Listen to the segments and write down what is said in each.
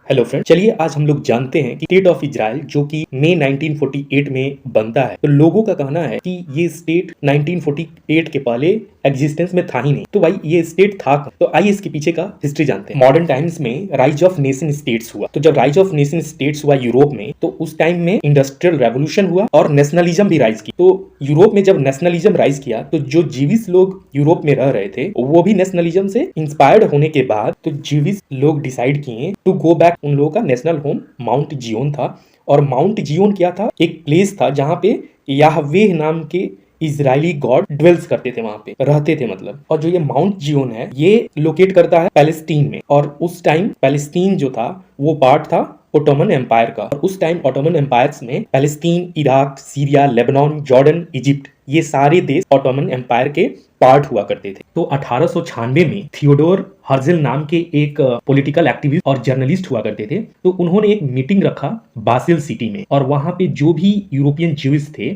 Hello friend, चलिए आज हम लोग जानते हैं कि स्टेट ऑफ इजराइल जो कि मई 1948 में बनता है। तो लोगों का कहना है कि ये स्टेट 1948 के पहले एग्जिस्टेंस में था ही नहीं। तो भाई ये स्टेट था कब? तो आइए इसके पीछे का हिस्ट्री जानते हैं। मॉडर्न टाइम्स में राइज ऑफ नेशन स्टेट्स हुआ। तो जब राइज ऑफ नेशन स्टेट्स हुआ यूरोप में, तो उस टाइम में इंडस्ट्रियल रेवोल्यूशन हुआ और नेशनलिज्म भी राइज की। तो यूरोप में जब नेशनलिज्म राइज किया तो जो जीविस लोग यूरोप में रह रहे थे वो भी नेशनलिज्म से इंस्पायर्ड होने के बाद तो जीविस लोग डिसाइड किए टू गो बैक। उन लोगों का नेशनल होम माउंट जियोन था। और माउंट जियोन क्या था? एक प्लेस था जहां पे याहवेह नाम के इजरायली गॉड ड्वेल्स करते थे, वहां पे रहते थे मतलब। और जो ये माउंट जियोन है ये लोकेट करता है पैलेस्टीन में। और उस टाइम पैलेस्टीन जो था वो पार्ट था ओटोमन एम्पायर का। और उस टाइम ओटोमन एम्पायर्स में Palestine, Iraq, Syria, Lebanon, Jordan, Egypt, ये सारे देश ओटोमन एम्पायर के पार्ट हुआ करते थे। तो 1896 में थियोडोर हर्जल नाम के एक पॉलिटिकल एक्टिविस्ट और जर्नलिस्ट हुआ करते थे। तो उन्होंने एक मीटिंग रखा बासिल सिटी में, और वहां पे जो भी यूरोपियन ज्यूज थे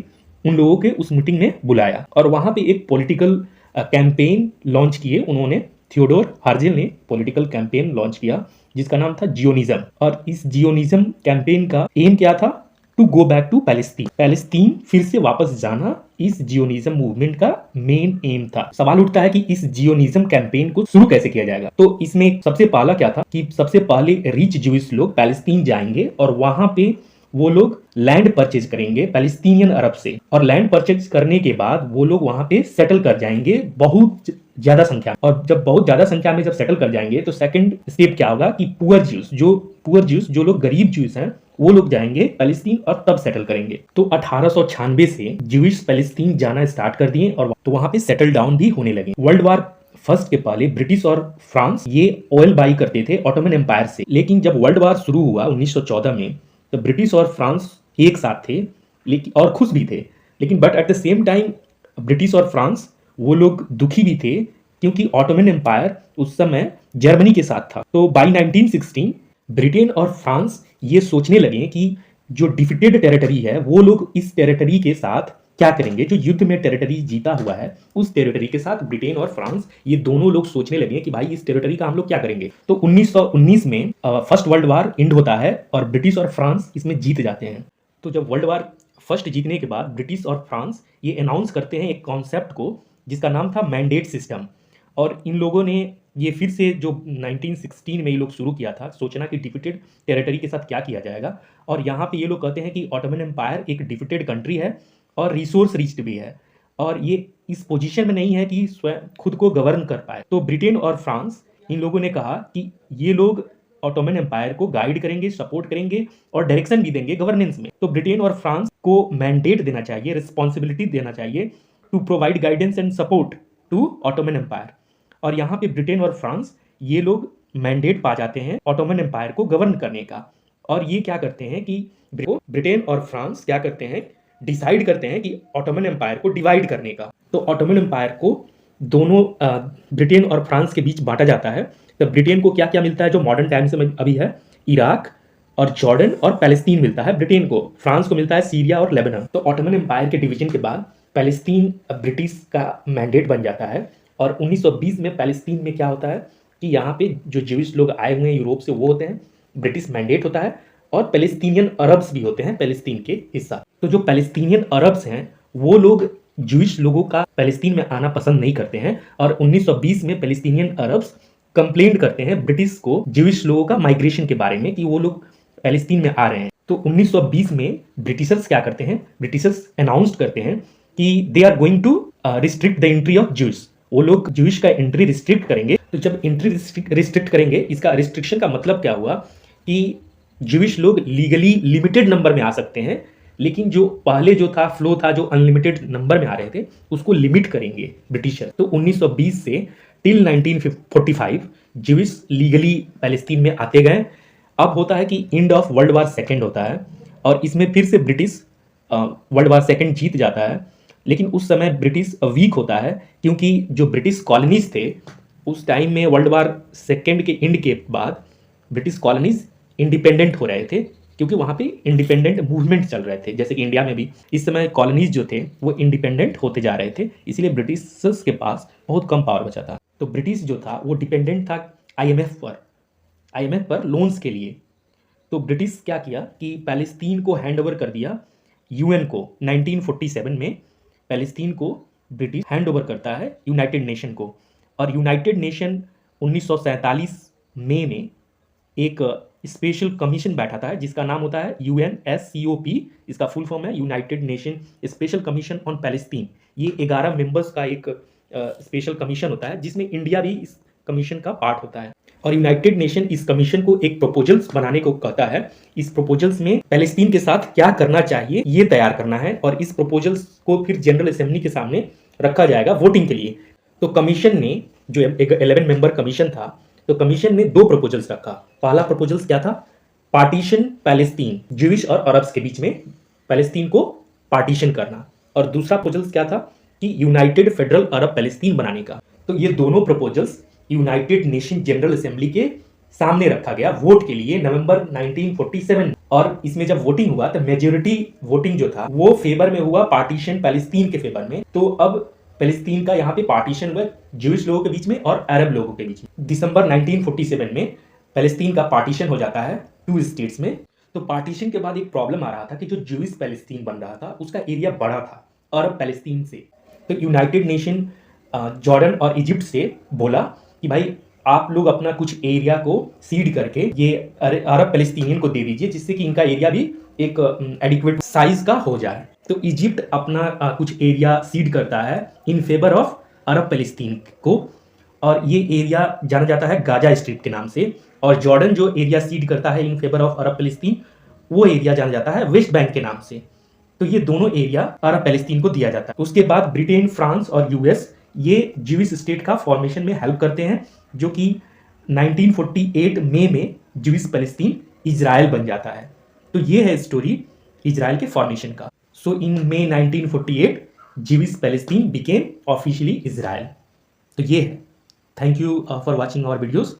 उन लोगों के उस मीटिंग में बुलाया। और वहां पे एक पॉलिटिकल कैंपेन लॉन्च किए उन्होंने। थियोडोर हर्जल ने पॉलिटिकल कैंपेन लॉन्च किया जिसका नाम था जियोनिज्म। और इस जियोनिज्म कैंपेन का एम क्या था? To go back to Palestine. Palestine फिर से वापस जाना इस जियोनिज्म मूवमेंट का मेन एम था। सवाल उठता है कि इस जियोनिज्म कैंपेन को शुरू कैसे किया जाएगा। तो इसमें सबसे पहला क्या था कि सबसे पहले रिच ज्यूइश लोग पैलेस्टीन जाएंगे और वहां पे वो लोग लैंड परचेज करेंगे पैलेस्टीनियन अरब से। और लैंड परचेज करने के बाद वो लोग वहां पे सेटल कर जाएंगे बहुत ज्यादा संख्या। और जब बहुत ज्यादा संख्या में जब सेटल कर जाएंगे तो सेकंड स्टेप क्या होगा कि पुअर ज्यूस जो लोग गरीब ज्यूस हैं वो लोग जाएंगे पैलेस्टीन और तब सेटल करेंगे। तो 1896 से ज्यूइश पैलेस्टीन जाना स्टार्ट कर दिए और तो वहां पे सेटल डाउन भी होने लगे। वर्ल्ड वार फर्स्ट के पहले ब्रिटिश और फ्रांस ये ऑयल बाई करते थे ऑटोमन एम्पायर से। लेकिन जब वर्ल्ड वार शुरू हुआ 1914 में, तो ब्रिटिश और फ्रांस एक साथ थे लेकिन और खुश भी थे। लेकिन but at the same time British और फ्रांस वो लोग दुखी भी थे क्योंकि ऑटोमन एम्पायर उस समय जर्मनी के साथ था। तो बाई 1916 ब्रिटेन और फ्रांस ये सोचने लगे कि जो डिफिटेड टेरिटरी है वो लोग इस टेरिटरी के साथ क्या करेंगे। जो युद्ध में टेरिटरी जीता हुआ है उस टेरिटरी के साथ ब्रिटेन और फ्रांस ये दोनों लोग सोचने लगे कि भाई इस टेरिटरी का हम लोग क्या करेंगे। तो 1919 में फर्स्ट वर्ल्ड वार एंड होता है और ब्रिटिश और फ्रांस इसमें जीत जाते हैं। तो जब वर्ल्ड वार फर्स्ट जीतने के बाद ब्रिटिश और फ्रांस ये अनाउंस करते हैं एक कॉन्सेप्ट को जिसका नाम था मैंडेट सिस्टम। और इन लोगों ने ये फिर से जो 1916 में ये लोग शुरू किया था सोचना कि डिफिटेड टेरिटरी के साथ क्या किया जाएगा। और यहाँ पे ये लोग कहते हैं कि ऑटोमन एम्पायर एक डिफिटेड कंट्री है और रिसोर्स रिच्ड भी है और ये इस पोजीशन में नहीं है कि स्वयं खुद को गवर्न कर पाए। तो ब्रिटेन और फ्रांस इन लोगों ने कहा कि ये लोग ऑटोमन एम्पायर को गाइड करेंगे, सपोर्ट करेंगे और डायरेक्शन भी देंगे गवर्नेंस में। तो ब्रिटेन और फ्रांस को मैंडेट देना चाहिए, रिस्पॉन्सिबिलिटी देना चाहिए to provide guidance and support to Ottoman Empire. और यहाँ पे ब्रिटेन और फ्रांस ये लोग मैंडेट पा जाते हैं ऑटोमन एम्पायर को गवर्न करने का। और ये क्या करते हैं कि ब्रिटेन और फ्रांस क्या करते हैं, डिसाइड करते हैं कि ऑटोमन एम्पायर को डिवाइड करने का। तो ऑटोमन एम्पायर को दोनों ब्रिटेन और फ्रांस के बीच बांटा जाता है। तो ब्रिटेन को क्या क्या मिलता है जो मॉडर्न टाइम्स में अभी है? इराक और जॉर्डन और पैलेस्टीन मिलता है ब्रिटेन को। फ्रांस को मिलता है सीरिया और लेबनान। तो ऑटोमन एम्पायर के डिवीजन के बाद पैलेस्टीन ब्रिटिश का मैंडेट बन जाता है। और 1920 में पैलेस्टीन में क्या होता है कि यहाँ पे जो ज्यूइश लोग आए हुए हैं यूरोप से वो होते हैं, ब्रिटिश मैंडेट होता है और पैलेस्टीनियन अरब्स भी होते हैं पैलेस्टीन के हिस्सा। तो जो पैलेस्टीनियन अरब्स हैं वो लोग ज्यूइश लोगों का पैलेस्टीन में आना पसंद नहीं करते हैं। और 1920 में पैलेस्टीनियन अरब्स कंप्लेंट करते हैं ब्रिटिश को ज्यूइश लोगों का माइग्रेशन के बारे में कि वो लोग पैलेस्टीन में आ रहे हैं। तो 1920 में ब्रिटिशर्स क्या करते हैं, ब्रिटिशर्स अनाउंस करते हैं कि they are going to restrict the entry of Jewish. वो लोग ज्यूइश का एंट्री रिस्ट्रिक्ट करेंगे। तो जब एंट्री रिस्ट्रिक्ट करेंगे, इसका रिस्ट्रिक्शन का मतलब क्या हुआ कि ज्यूइश लोग लीगली लिमिटेड नंबर में आ सकते हैं, लेकिन जो पहले जो था फ्लो था जो अनलिमिटेड नंबर में आ रहे थे उसको लिमिट करेंगे ब्रिटिशर। तो 1920 से टिल 1945 ज्यूइश लीगली पैलेस्टीन में आते गए। अब होता है कि end of world war second होता है और इसमें फिर से ब्रिटिश वर्ल्ड वार सेकेंड जीत जाता है। लेकिन उस समय ब्रिटिश वीक होता है क्योंकि जो ब्रिटिश कॉलोनीज थे उस टाइम में वर्ल्ड वार सेकेंड के एंड के बाद ब्रिटिश कॉलोनीज इंडिपेंडेंट हो रहे थे क्योंकि वहाँ पे इंडिपेंडेंट मूवमेंट चल रहे थे। जैसे कि इंडिया में भी इस समय कॉलोनीज जो थे वो इंडिपेंडेंट होते जा रहे थे, इसलिए ब्रिटिशर्स के पास बहुत कम पावर बचा था। तो ब्रिटिश जो था वो डिपेंडेंट था आईएमएफ पर लोन्स के लिए। तो ब्रिटिश क्या किया कि पैलेस्तीन को हैंड ओवर कर दिया यूएन को। 1947 में पैलेस्तीन को ब्रिटिश हैंड ओवर करता है यूनाइटेड नेशन को, और यूनाइटेड नेशन 1947 मई में एक स्पेशल कमीशन बैठा था जिसका नाम होता है UNSCOP। इसका फुल फॉर्म है United nation special commission on Palestine. ये 11 मेंबर्स का एक स्पेशल कमीशन होता है जिसमें इंडिया भी इस कमीशन का पार्ट होता है। और यूनाइटेड नेशन इस कमीशन को एक प्रपोजल्स बनाने को कहता है। इस प्रपोजल्स में पैलेस्तीन के साथ क्या करना चाहिए ये तैयार करना है, और इस प्रपोजल्स को फिर जनरल असेंबली के सामने रखा जाएगा वोटिंग के लिए। तो कमीशन ने, जो एक 11 मेंबर कमीशन था, तो कमीशन ने 2 प्रपोजल्स रखा। पहला प्रपोजल्स क्या था? पार्टीशन पैलेस्तीन, ज्यूइश और अरब्स के बीच में पैलेस्तीन को पार्टीशन करना। और दूसरा प्रपोजल्स क्या था कि यूनाइटेड फेडरल अरब पैलेस्तीन बनाने का। तो ये दोनों proposals United nation general assembly के सामने रखा गया वोट के लिए नवंबर 1947। और इसमें जब वोटिंग हुआ तो मेजोरिटी वोटिंग जो था वो फेवर में हुआ पार्टीशन पैलेस्तीन के फेवर में। तो अब पैलेस्तीन का यहाँ पे पार्टीशन हुआ ज्यूइश लोगों के बीच में और अरब लोगों के बीच में। दिसंबर 1947 में पैलेस्तीन का पार्टीशन हो जाता है 2 स्टेट्स में। तो पार्टीशन के बाद एक प्रॉब्लम आ रहा था कि जो ज्यूइश पैलेस्तीन बन रहा था उसका एरिया बड़ा था अरब पैलेस्तीन से। तो यूनाइटेड नेशन जॉर्डन और इजिप्ट से बोला कि भाई आप लोग अपना कुछ एरिया को सीड करके ये अरब पैलेस्तीनियन को दे दीजिए, जिससे कि इनका एरिया भी एक एडिक्वेट साइज का हो जाए। तो इजिप्ट अपना कुछ एरिया सीड करता है in favour of Arab Palestine को, और ये एरिया जाना जाता है गाजा स्ट्रिप के नाम से। और जॉर्डन जो एरिया सीड करता है in favour of Arab Palestine, वो एरिया जाना जाता है वेस्ट बैंक के नाम से। तो ये दोनों एरिया अरब पैलेस्तीन को दिया जाता है। उसके बाद ब्रिटेन, फ्रांस और यूएस ये ज्यूइश स्टेट का फॉर्मेशन में हेल्प करते हैं, जो कि 1948 मई में ज्यूइश पैलेस्तीन इजराइल बन जाता है। तो ये है स्टोरी इजराइल के फॉर्मेशन का। So in May 1948 Jewish Palestine became officially Israel. तो ये है। Thank you for watching our videos.